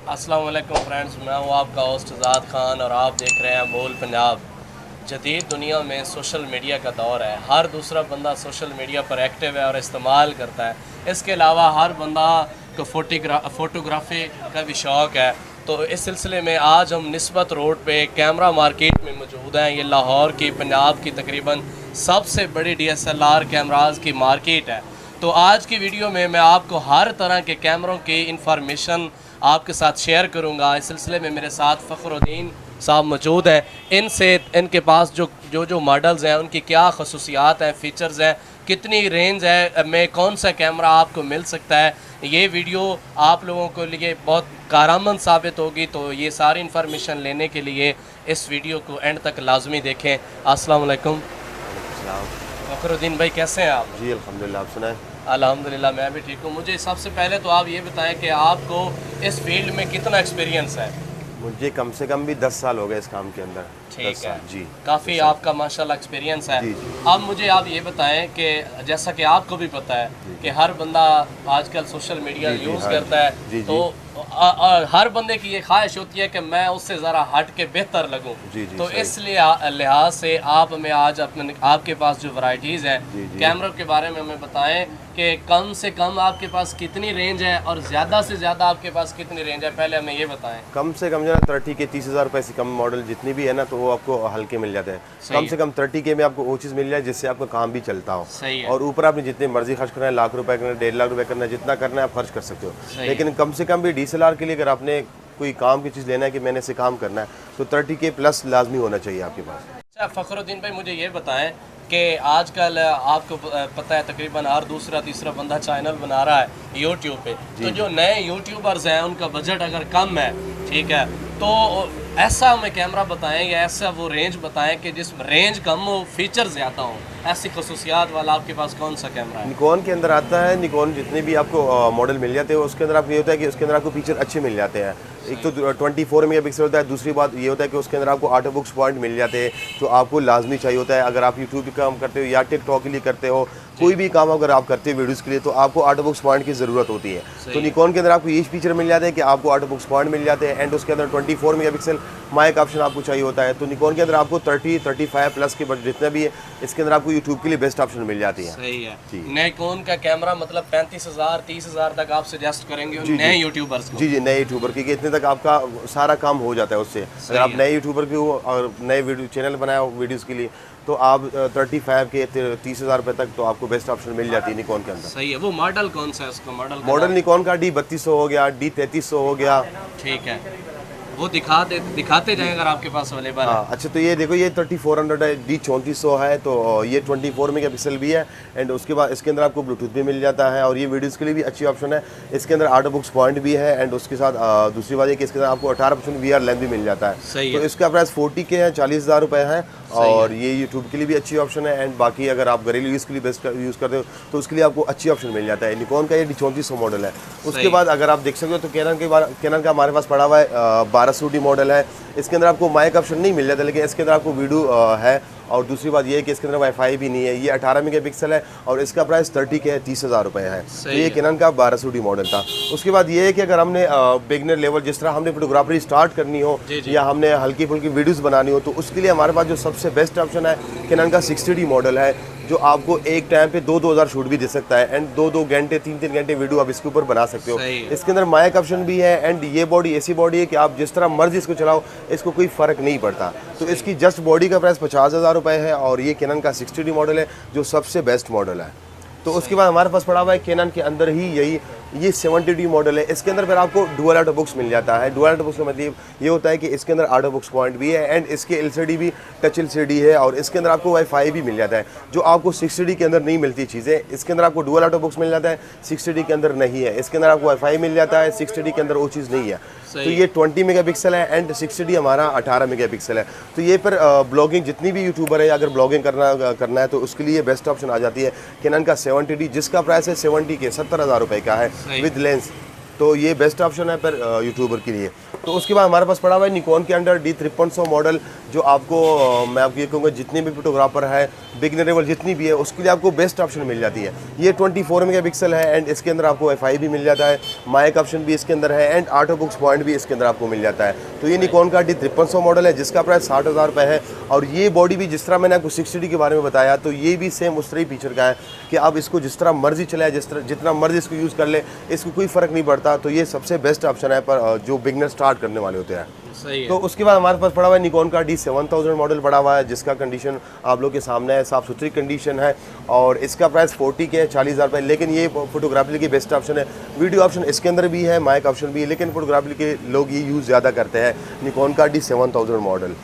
अस्सलाम वालेकुम फ्रेंड्स, मैं हूँ आपका होस्ट आज़ाद खान और आप देख रहे हैं बोल पंजाब। जदीद दुनिया में सोशल मीडिया का दौर है। हर दूसरा बंदा सोशल मीडिया पर एक्टिव है और इस्तेमाल करता है। इसके अलावा हर बंदा को फ़ोटोग्राफी का भी शौक़ है। तो इस सिलसिले में आज हम निस्बत रोड पे कैमरा मार्केट में मौजूद हैं। ये लाहौर की, पंजाब की तकरीबन सबसे बड़ी DSLR कैमराज की मार्केट है। तो आज की वीडियो में मैं आपको हर तरह के कैमरों की इंफॉर्मेशन आपके साथ शेयर करूंगा। इस सिलसिले में मेरे साथ फ़खरुद्दीन साहब मौजूद हैं। इनके पास जो मॉडल्स हैं उनकी क्या खसूसियात हैं, फ़ीचर्स हैं, कितनी रेंज है में कौन सा कैमरा आपको मिल सकता है, ये वीडियो आप लोगों के लिए बहुत कारआमद साबित होगी। तो ये सारी इन्फॉर्मेशन लेने के लिए इस वीडियो को एंड तक लाजमी देखें। अस्सलाम वालेकुम फ़खरुद्दीन भाई, कैसे हैं आप? जी अल्हम्दुलिल्लाह, आप सुनाएं। अल्हम्दुलिल्लाह मैं भी ठीक हूँ। मुझे सबसे पहले तो आप ये बताएं कि आपको इस फील्ड में कितना एक्सपीरियंस है? मुझे कम से कम भी 10 साल हो गए इस काम के अंदर। ठीक 10 है साल, जी काफ़ी आपका माशाल्लाह एक्सपीरियंस है। जी, जी। अब मुझे आप ये बताएं कि जैसा कि आपको भी पता है कि हर बंदा आजकल सोशल मीडिया जी, जी, यूज़ हाँ, करता है। जी, जी। तो हर बंदे की ये ख्वाहिश होती है कि मैं उससे ज़रा हट के बेहतर लगूं। जी, जी, तो सही। इस लिहाज से आप हमें आज आपके पास जो वैरायटीज़ हैं जी, जी। कैमरों के बारे में हमें बताएं कि कम से कम आपके पास कितनी रेंज है और ज़्यादा से ज़्यादा आपके पास कितनी रेंज है, पहले हमें ये बताएं। कम से कम जो है 30 के 30,000 रुपये से कम मॉडल जितनी भी है ना, तो वो आपको हल्के मिल जाते हैं। कम से कम 30 के में आपको वो चीज़ मिल जाए जिससे आपका काम भी चलता हो। सही है। और ऊपर आपने जितने मर्जी खर्च करना है, लाख रुपए करना है, 1.5 लाख रुपए करना है, जितना करना है आप खर्च कर सकते हो। लेकिन कम से कम भी DSLR के लिए अगर आपने कोई काम की चीज़ लेना है कि मैंने से काम करना है, तो 30 के प्लस लाजमी होना चाहिए आपके पास। अच्छा फ़खरुद्दीन भाई, मुझे ये बताएं कि आजकल आपको पता है तकरीबन हर दूसरा तीसरा बंदा चैनल बना रहा है यूट्यूब पे। तो जो नए यूट्यूबर्स हैं उनका बजट अगर कम है, ठीक है, तो ऐसा हमें कैमरा बताएं या ऐसा वो रेंज बताएं कि जिस रेंज कम हो, फीचर ज़्यादा हो, ऐसी खसूसियात वाला आपके पास कौन सा कैमरा है? निकॉन के अंदर आता है। निकॉन जितने भी आपको मॉडल मिल जाते हैं उसके अंदर आपको ये होता है कि उसके अंदर आपको फीचर अच्छे मिल जाते हैं। एक तो 24 मेगापिक्सल होता है, दूसरी बात ये होता है कि उसके अंदर आपको ऑटो बुक्स पॉइंट मिल जाते हैं जो आपको लाजमी चाहिए होता है। अगर आप यूट्यूब पे काम करते हो या टिकटॉक के लिए करते हो, कोई भी काम अगर आप करते हो वीडियोस के लिए, तो आपको ऑटो बुक्स पॉइंट की ज़रूरत होती है। तो निकॉन के अंदर आपको ये फीचर मिल जाते हैं कि आपको ऑटो बुक्स पॉइंट मिल जाते हैं। एंड उसके अंदर 24 मेगापिक्सल माइक ऑप्शन आपको चाहिए होता है। तो निकॉन के अंदर आपको 30, 35 प्लस के बजट जितना भी है, इसके अंदर आपको यूट्यूब के लिए बेस्ट ऑप्शन मिल जाती है। सही है। निकॉन का कैमरा मतलब 35,000 30,000 तक आप सजेस्ट करेंगे नए यूट्यूबर्स को? जी जी, नए यूट्यूबर, क्योंकि इतने तक आपका सारा काम हो जाता है उससे। अगर आप नए यूट्यूबर के हो और नए वीडियो चैनल बनाए हो वीडियोस के लिए, तो आप 35 के 30,000 रुपये तक तो आपको बेस्ट ऑप्शन मिल जाती है निकॉन के अंदर। सही है। वो मॉडल कौन सा है उसका? मॉडल निकॉन का D3200 हो गया, D3300 हो गया। ठीक है, वो दिखाते जाएं अगर आपके पास अवेलेबल है। हाँ, अच्छा, तो ये देखो, ये 3400 है, D3400 है, तो ये 24 मेगापिक्सल भी है। एंड उसके बाद इसके अंदर आपको ब्लूटूथ भी मिल जाता है और ये वीडियोस के लिए भी अच्छी ऑप्शन है। इसके अंदर ऑटो बुक्स पॉइंट भी है। एंड उसके साथ दूसरी बात ये कि इसके अंदर आपको 18% VR लेंस भी मिल जाता है। तो इसका प्राइस 40 के है, 40,000 रुपये है। और ये यूट्यूब के लिए भी अच्छी ऑप्शन है। एंड बाकी अगर आप घरेलू यूज़ के लिए बेस्ट यूज़ करते हो तो उसके लिए आपको अच्छी ऑप्शन मिल जाता है। निकॉन का ये D3400 मॉडल है। उसके बाद अगर आप देख सकते हो तो कैनन का हमारे पास पड़ा हुआ है 1200D मॉडल है। इसके अंदर आपको माइक ऑप्शन नहीं मिल जाता, लेकिन इसके अंदर आपको वीडियो है। और दूसरी बात ये है कि इसके अंदर वाईफाई भी नहीं है। ये 18 मेगापिक्सल है और इसका प्राइस 30 के है, 30,000 रुपये है। तो ये कैनन का 1200D मॉडल था। उसके बाद ये है कि अगर हमने बिगनर लेवल, जिस तरह हमने फोटोग्राफरी स्टार्ट करनी हो या हमने हल्की फुल्की वीडियोस बनानी हो, तो उसके लिए हमारे पास जो सबसे बेस्ट ऑप्शन है कैनन का 60D मॉडल है, जो आपको एक टाइम पे 2,000 शूट भी दे सकता है। एंड 2 घंटे 3 घंटे वीडियो आप इसके ऊपर बना सकते हो। इसके अंदर माइक ऑप्शन भी है। एंड ये बॉडी ऐसी बॉडी है कि आप जिस तरह मर्जी इसको चलाओ, इसको कोई फ़र्क नहीं पड़ता। तो इसकी जस्ट बॉडी का प्राइस 50,000 रुपये है और ये कैनन का 60D मॉडल है जो सबसे बेस्ट मॉडल है। तो उसके बाद हमारे पास पड़ा हुआ है कैनन के अंदर ही ये 70D मॉडल है। इसके अंदर फिर आपको डुअल ऑटो बुक्स मिल जाता है। डुअल ऑटो बुक्स का मतलब ये होता है कि इसके अंदर ऑटो बुक्स पॉइंट भी है। एंड इसके LCD भी टच LCD है और इसके अंदर आपको वाईफाई भी मिल जाता है, जो आपको 60D के अंदर नहीं मिलती चीज़ें। इसके अंदर आपको डुअल ऑटो बुक्स मिल जाता है, 60D के अंदर नहीं है। इसके अंदर आपको वाईफाई मिल जाता है, 60D के अंदर वो चीज़ नहीं है। तो ये 20 मेगापिक्सल है एंड 60D हमारा 18 मेगापिक्सल है। तो ये पर ब्लॉगिंग जितनी भी यूट्यूबर है, अगर ब्लॉगिंग करना है तो उसके लिए बेस्ट ऑप्शन आ जाती है कैनन का 70D, जिसका प्राइस है 70 के 70,000 रुपये का है विद लेंस। तो ये बेस्ट ऑप्शन है पर यूट्यूबर के लिए। तो उसके बाद हमारे पास पड़ा हुआ है निकॉन के अंडर D5300 मॉडल, जो आपको मैं आपको ये कहूँगा जितने भी फोटोग्राफर है बिगनर लेवल जितनी भी है उसके लिए आपको बेस्ट ऑप्शन मिल जाती है। ये 24 मेगापिक्सल है एंड इसके अंदर आपको Wi-Fi भी मिल जाता है, माइक ऑप्शन भी इसके अंदर है एंड ऑटो बुक्स पॉइंट भी इसके अंदर आपको मिल जाता है। तो ये निकॉन का D5300 मॉडल है जिसका प्राइस 60,000 रुपये है। और ये बॉडी भी जिस तरह मैंने आपको 60D के बारे में बताया, तो ये भी सेम उस तरह ही फीचर का है कि आप इसको जिस तरह मर्जी चलाए, जितना मर्जी इसको यूज़ कर ले, इसको कोई फ़र्क नहीं पड़ता। तो ये सबसे बेस्ट ऑप्शन है पर जो बिगनर स्टार्ट करने वाले होते हैं। सही है। तो उसके बाद हमारे पास पड़ा हुआ है निकॉन का D7000 मॉडल पड़ा हुआ है जिसका कंडीशन आप लोग के सामने है, साफ़ सुथरी कंडीशन है और इसका प्राइस 40 के 40,000 रुपये। लेकिन ये फोटोग्राफी की बेस्ट ऑप्शन है, वीडियो ऑप्शन इसके अंदर भी है, माइक ऑप्शन भी है, लेकिन फोटोग्राफी के लोग ये यूज़ ज़्यादा करते हैं निकॉन का D7000 मॉडल।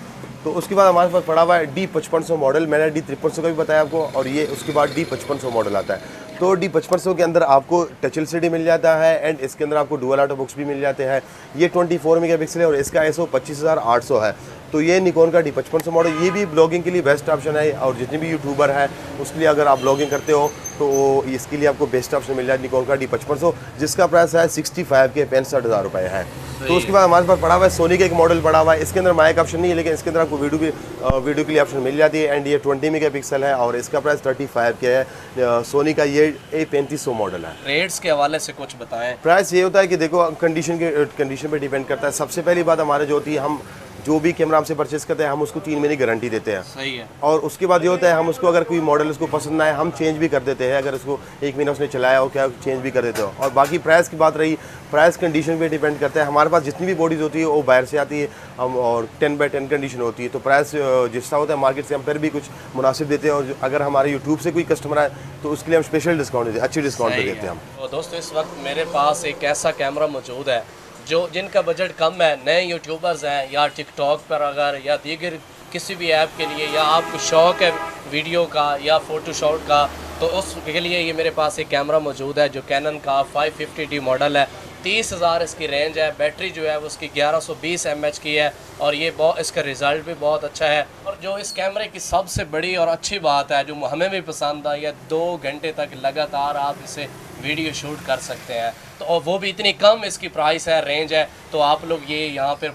तो उसके बाद हमारे पास पड़ा हुआ है D5500 मॉडल, मैंने D5300 का भी बताया आपको, और ये उसके बाद D5500 मॉडल आता है। तो D5500 के अंदर आपको टच LCD मिल जाता है एंड इसके अंदर आपको डुअल ऑटो बुक्स भी मिल जाते हैं। ये 24 मेगापिक्सल है और इसका ISO 25800 है। तो ये निकॉन का D5500 मॉडल, ये भी ब्लॉगिंग के लिए बेस्ट ऑप्शन है और जितने भी यूट्यूबर हैं उसके लिए अगर आप ब्लॉगिंग करते हो तो इसके लिए आपको बेस्ट ऑप्शन मिल जाए निकॉन का D5500 जिसका प्राइस है 65 के 65,000 रुपये है। तो उसके बाद हमारे पास पड़ा हुआ है सोनी का एक मॉडल पड़ा हुआ है, इसके अंदर माइक ऑप्शन नहीं है लेकिन इसके अंदर आपको वीडियो के लिए ऑप्शन मिल जाती है एंड ये 20 मेगापिक्सल है और इसका प्राइस 35 के है। सोनी का ये A3500 मॉडल है। रेट्स के हवाले से कुछ बताएं। प्राइस ये होता है कि देखो कंडीशन पे डिपेंड करता है। सबसे पहली बात हमारे जो होती है, हम जो भी कैमरा हमसे परचेस करते हैं हम उसको 3 महीने गारंटी देते हैं। सही है। और उसके बाद ये होता है हम उसको अगर कोई मॉडल उसको पसंद ना आए हम चेंज भी कर देते हैं, अगर उसको 1 महीना उसने चलाया हो क्या चेंज भी कर देते हो। और बाकी प्राइस की बात रही, प्राइस कंडीशन पे डिपेंड करता है। हमारे पास जितनी भी बॉडीज़ होती है वो बाहर से आती है हम और 10x10 कंडीशन होती है, तो प्राइस जिस तरह होता है मार्केट से हम फिर भी कुछ मुनासिब देते हैं। और अगर हमारे यूट्यूब से कोई कस्टमर आए तो उसके लिए हम स्पेशल डिस्काउंट देते हैं, अच्छी डिस्काउंट पे देते हैं हम। तो दोस्तों इस वक्त मेरे पास एक ऐसा कैमरा मौजूद है जो जिनका बजट कम है, नए यूट्यूबर्स हैं या टिकटॉक पर अगर या दीगर किसी भी ऐप के लिए, या आपको शौक़ है वीडियो का या फ़ोटोशॉट का, तो उसके लिए ये मेरे पास एक कैमरा मौजूद है जो कैनन का 550D मॉडल है। 30,000 इसकी रेंज है। बैटरी जो है वो उसकी 1120 mAh की है और ये इसका रिज़ल्ट भी बहुत अच्छा है। और जो इस कैमरे की सबसे बड़ी और अच्छी बात है जो हमें भी पसंद आई है, 2 घंटे तक लगातार आप इसे वीडियो शूट कर सकते हैं। तो और वो भी इतनी कम इसकी प्राइस है, रेंज है। तो आप लोग ये यहाँ पर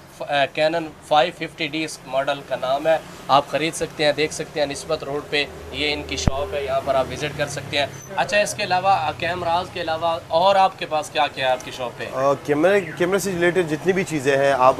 कैनन 550D इस मॉडल का नाम है, आप ख़रीद सकते हैं, देख सकते हैं। निस्बत रोड पे ये इनकी शॉप है, यहाँ पर आप विज़िट कर सकते हैं। अच्छा, इसके अलावा कैमराज के अलावा और आपके पास क्या क्या है आपकी शॉप पे? कैमरे से रिलेटेड जितनी भी चीज़ें हैं आप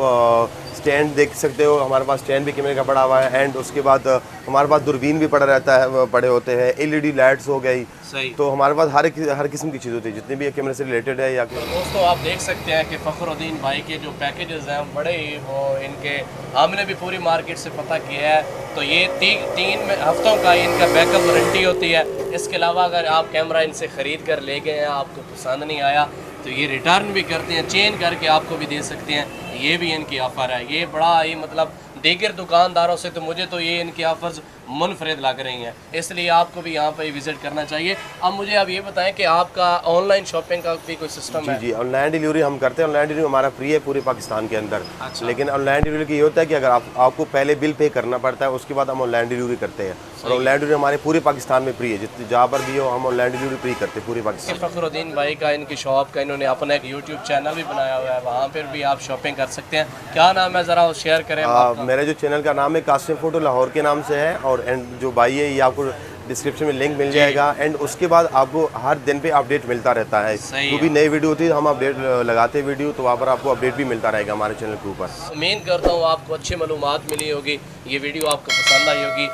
स्टैंड देख सकते हो, हमारे पास स्टैंड भी कैमरे का पड़ा हुआ है एंड उसके बाद हमारे पास दूरबीन भी पड़ा रहता है, पड़े होते हैं। LED लाइट्स हो गई। सही। तो हमारे पास हर किस्म की चीज़ होती है जितनी भी कैमरे से रिलेटेड है। या तो दोस्तों आप देख सकते हैं कि फ़खरुद्दीन भाई के जो पैकेजेस हैं बड़े ही वो इनके, हमने भी पूरी मार्केट से पता किया है। तो ये 3 हफ्तों का इनका बैकअप वारंटी होती है। इसके अलावा अगर आप कैमरा इनसे ख़रीद कर ले गए हैं, आपको पसंद नहीं आया तो ये रिटर्न भी करते हैं, चेंज करके आपको भी दे सकते हैं। ये भी इनकी ऑफ़र है। ये बड़ा ही मतलब दीगर दुकानदारों से तो मुझे तो ये इनकी ऑफ़र्स मुनफरद लग रही हैं, इसलिए आपको भी यहाँ पर विज़िट करना चाहिए। अब मुझे आप ये बताएं कि आपका ऑनलाइन शॉपिंग का भी कोई सिस्टम है? जी, ऑनलाइन डिलीवरी हम करते हैं। ऑनलाइन डिलीवरी हमारा फ्री है पूरे पाकिस्तान के अंदर। अच्छा। लेकिन ऑनलाइन डिलीवरी की ये होता है कि अगर आपको पहले बिल पे करना पड़ता है, उसके बाद हम ऑनलाइन डिलीवरी करते हैं। और ऑनलाइन डिलीवरी हमारे पूरे पाकिस्तान में फ्री है, जितने जहाँ पर भी हो हम ऑनलाइन डिलीवरी फ्री करते हैं पूरे पाकिस्तान। फ़खरुद्दीन भाई का इनकी शॉप का इन्होंने अपना एक यूट्यूब चैनल भी बनाया हुआ है, वहाँ पर भी आप शॉपिंग कर सकते हैं। क्या नाम है ज़रा शेयर करें? मेरे जो चैनल का नाम है कासिम फोटो लाहौर के नाम से है और एंड जो भाई है ये आपको डिस्क्रिप्शन में लिंक मिल जाएगा एंड उसके बाद आपको हर दिन पे अपडेट मिलता रहता है। जो भी नई वीडियो होती है हम अपडेट लगाते हैं वीडियो, तो वहाँ पर आपको अपडेट भी मिलता रहेगा हमारे चैनल के ऊपर। उम्मीद करता हूँ आपको अच्छी मालूमात मिली होगी, ये वीडियो आपको पसंद आई होगी।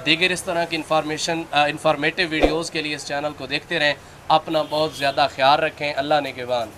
दीगर इस तरह की इंफॉर्मेटिव वीडियोज़ के लिए इस चैनल को देखते रहें। अपना बहुत ज़्यादा ख्याल रखें। अल्लाह ने के बाद।